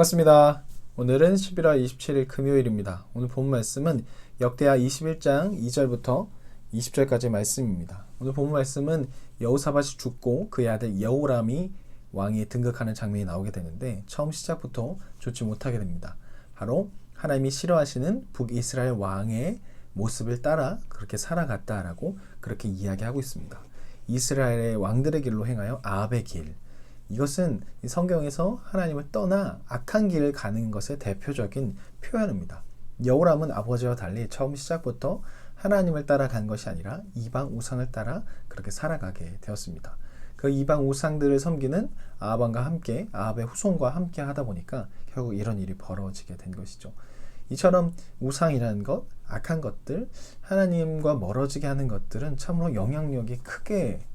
반갑습니다. 오늘은 11월 27일 금요일입니다. 오늘 본 말씀은 역대하 21장 2절부터 20절까지 말씀입니다. 오늘 본 말씀은 여호사밧이 죽고 그의 아들 여호람이 왕위에 등극하는 장면이 나오게 되는데 처음 시작부터 좋지 못하게 됩니다. 바로 하나님이 싫어하시는 북이스라엘 왕의 모습을 따라 그렇게 살아갔다라고 그렇게 이야기하고 있습니다. 이스라엘의 왕들의 길로 행하여 아합의 길, 이것은 성경에서 하나님을 떠나 악한 길을 가는 것의 대표적인 표현입니다. 여호람은 아버지와 달리 처음 시작부터 하나님을 따라간 것이 아니라 이방 우상을 따라 그렇게 살아가게 되었습니다. 그 이방 우상들을 섬기는 아합과 함께, 아합의 후손과 함께 하다 보니까 결국 이런 일이 벌어지게 된 것이죠. 이처럼 우상이라는 것, 악한 것들, 하나님과 멀어지게 하는 것들은 참으로 영향력이 크게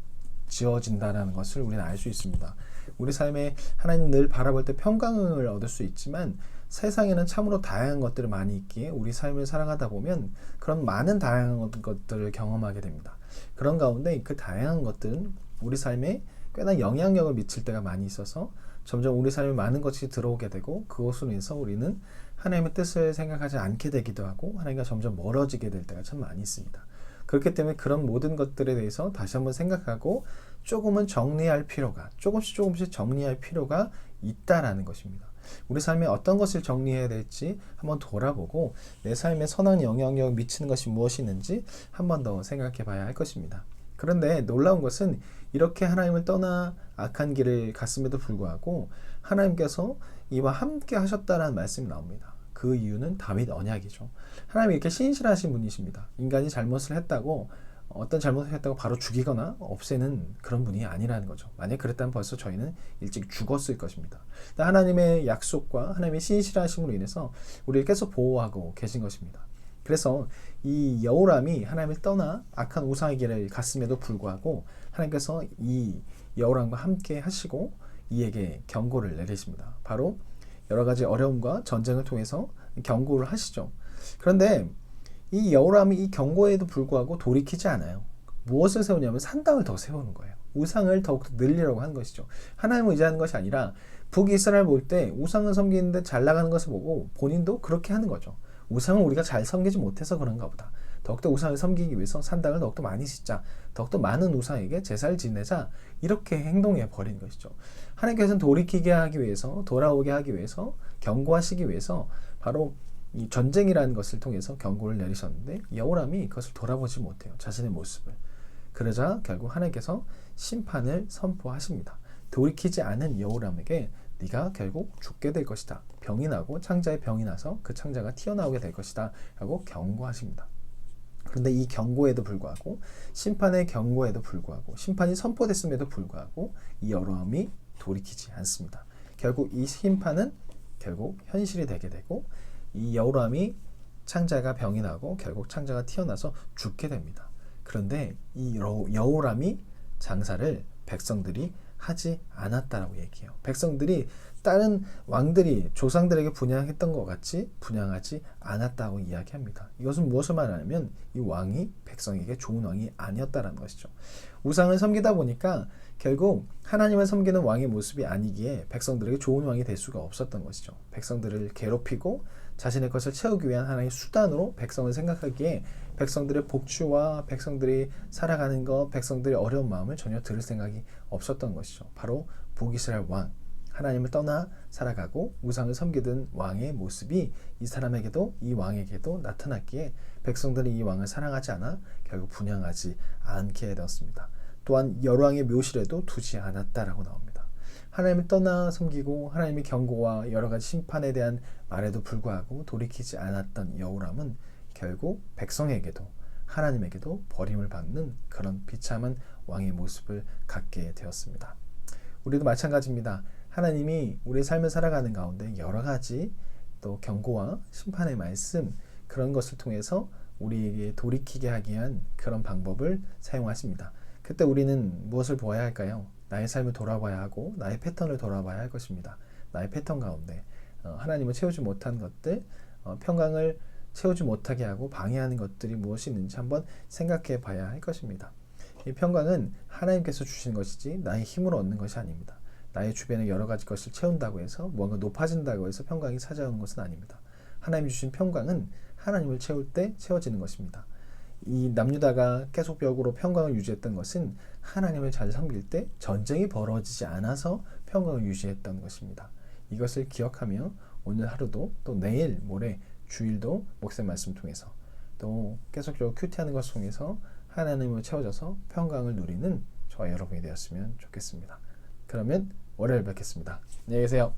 지어진다는 것을 우리는 알 수 있습니다. 우리 삶에 하나님 늘 바라볼 때 평강을 얻을 수 있지만 세상에는 참으로 다양한 것들이 많이 있기에 우리 삶을 살아가다 보면 그런 많은 다양한 것들을 경험하게 됩니다. 그런 가운데 그 다양한 것들은 우리 삶에 꽤나 영향력을 미칠 때가 많이 있어서 점점 우리 삶에 많은 것이 들어오게 되고 그것으로 인해서 우리는 하나님의 뜻을 생각하지 않게 되기도 하고 하나님과 점점 멀어지게 될 때가 참 많이 있습니다. 그렇기 때문에 그런 모든 것들에 대해서 다시 한번 생각하고 조금은 정리할 필요가, 조금씩 정리할 필요가 있다라는 것입니다. 우리 삶에 어떤 것을 정리해야 될지 한번 돌아보고 내 삶에 선한 영향력을 미치는 것이 무엇이 있는지 한번 더 생각해 봐야 할 것입니다. 그런데 놀라운 것은 이렇게 하나님을 떠나 악한 길을 갔음에도 불구하고 하나님께서 이와 함께 하셨다라는 말씀이 나옵니다. 그 이유는 다윗 언약이죠. 하나님이 이렇게 신실하신 분이십니다. 인간이 잘못을 했다고 어떤 잘못을 했다고 바로 죽이거나 없애는 그런 분이 아니라는 거죠. 만약 그랬다면 벌써 저희는 일찍 죽었을 것입니다. 하나님의 약속과 하나님의 신실하심으로 인해서 우리를 계속 보호하고 계신 것입니다. 그래서 이 여호람이 하나님을 떠나 악한 우상의 길을 갔음에도 불구하고 하나님께서 이 여호람과 함께 하시고 이에게 경고를 내리십니다. 바로 여러 가지 어려움과 전쟁을 통해서 경고를 하시죠. 그런데 이 여호람이 이 경고에도 불구하고 돌이키지 않아요. 무엇을 세우냐면 산당을 더 세우는 거예요. 우상을 더욱 늘리려고 하는 것이죠. 하나님을 의지하는 것이 아니라 북이스라엘 볼 때 우상을 섬기는데 잘 나가는 것을 보고 본인도 그렇게 하는 거죠. 우상을 우리가 잘 섬기지 못해서 그런가 보다. 더욱더 우상을 섬기기 위해서 산당을 더욱더 많이 짓자. 더욱더 많은 우상에게 제사를 지내자. 이렇게 행동해 버린 것이죠. 하나님께서는 돌이키게 하기 위해서, 돌아오게 하기 위해서, 경고하시기 위해서 바로 이 전쟁이라는 것을 통해서 경고를 내리셨는데 여호람이 그것을 돌아보지 못해요. 자신의 모습을. 그러자 결국 하나님께서 심판을 선포하십니다. 돌이키지 않은 여호람에게 네가 결국 죽게 될 것이다. 병이 나고 창자에 병이 나서 그 창자가 튀어나오게 될 것이다. 라고 경고하십니다. 그런데 이 경고에도 불구하고 심판의 경고에도 불구하고 심판이 선포됐음에도 불구하고 이 여호람이 돌이키지 않습니다. 결국 이 심판은 결국 현실이 되게 되고 이 여호람이 창자가 병이 나고 결국 창자가 튀어나와서 죽게 됩니다. 그런데 이 여호람이 장사를 백성들이 하지 않았다라고 얘기해요. 백성들이 다른 왕들이 조상들에게 분양했던 것 같이 분양하지 않았다고 이야기합니다. 이것은 무엇을 말하냐면 이 왕이 백성에게 좋은 왕이 아니었다라는 것이죠. 우상을 섬기다 보니까 결국 하나님을 섬기는 왕의 모습이 아니기에 백성들에게 좋은 왕이 될 수가 없었던 것이죠. 백성들을 괴롭히고 자신의 것을 채우기 위한 하나의 수단으로 백성을 생각하기에 백성들의 복주와 백성들이 살아가는 것, 백성들의 어려운 마음을 전혀 들을 생각이 없었던 것이죠. 바로 북이스라엘 왕, 하나님을 떠나 살아가고 우상을 섬기던 왕의 모습이 이 사람에게도 이 왕에게도 나타났기에 백성들은 이 왕을 사랑하지 않아 결국 분양하지 않게 되었습니다. 또한 열왕의 묘실에도 두지 않았다라고 나옵니다. 하나님을 떠나 섬기고 하나님의 경고와 여러 가지 심판에 대한 말에도 불구하고 돌이키지 않았던 여호람은 결국 백성에게도 하나님에게도 버림을 받는 그런 비참한 왕의 모습을 갖게 되었습니다. 우리도 마찬가지입니다. 하나님이 우리의 삶을 살아가는 가운데 여러 가지 또 경고와 심판의 말씀 그런 것을 통해서 우리에게 돌이키게 하기 위한 그런 방법을 사용하십니다. 그때 우리는 무엇을 보아야 할까요? 나의 삶을 돌아봐야 하고 나의 패턴을 돌아봐야 할 것입니다. 나의 패턴 가운데 하나님을 채우지 못한 것들, 평강을 채우지 못하게 하고 방해하는 것들이 무엇이 있는지 한번 생각해 봐야 할 것입니다. 이 평강은 하나님께서 주신 것이지 나의 힘으로 얻는 것이 아닙니다. 나의 주변에 여러 가지 것을 채운다고 해서 뭔가 높아진다고 해서 평강이 찾아오는 것은 아닙니다. 하나님이 주신 평강은 하나님을 채울 때 채워지는 것입니다. 이 남유다가 계속 벽으로 평강을 유지했던 것은 하나님을 잘 섬길 때 전쟁이 벌어지지 않아서 평강을 유지했던 것입니다. 이것을 기억하며 오늘 하루도 또 내일 모레 주일도 목사님 말씀 통해서 또 계속적으로 큐티하는 것을 통해서 하나님을 채워져서 평강을 누리는 저와 여러분이 되었으면 좋겠습니다. 그러면 월요일 뵙겠습니다. 안녕히 계세요.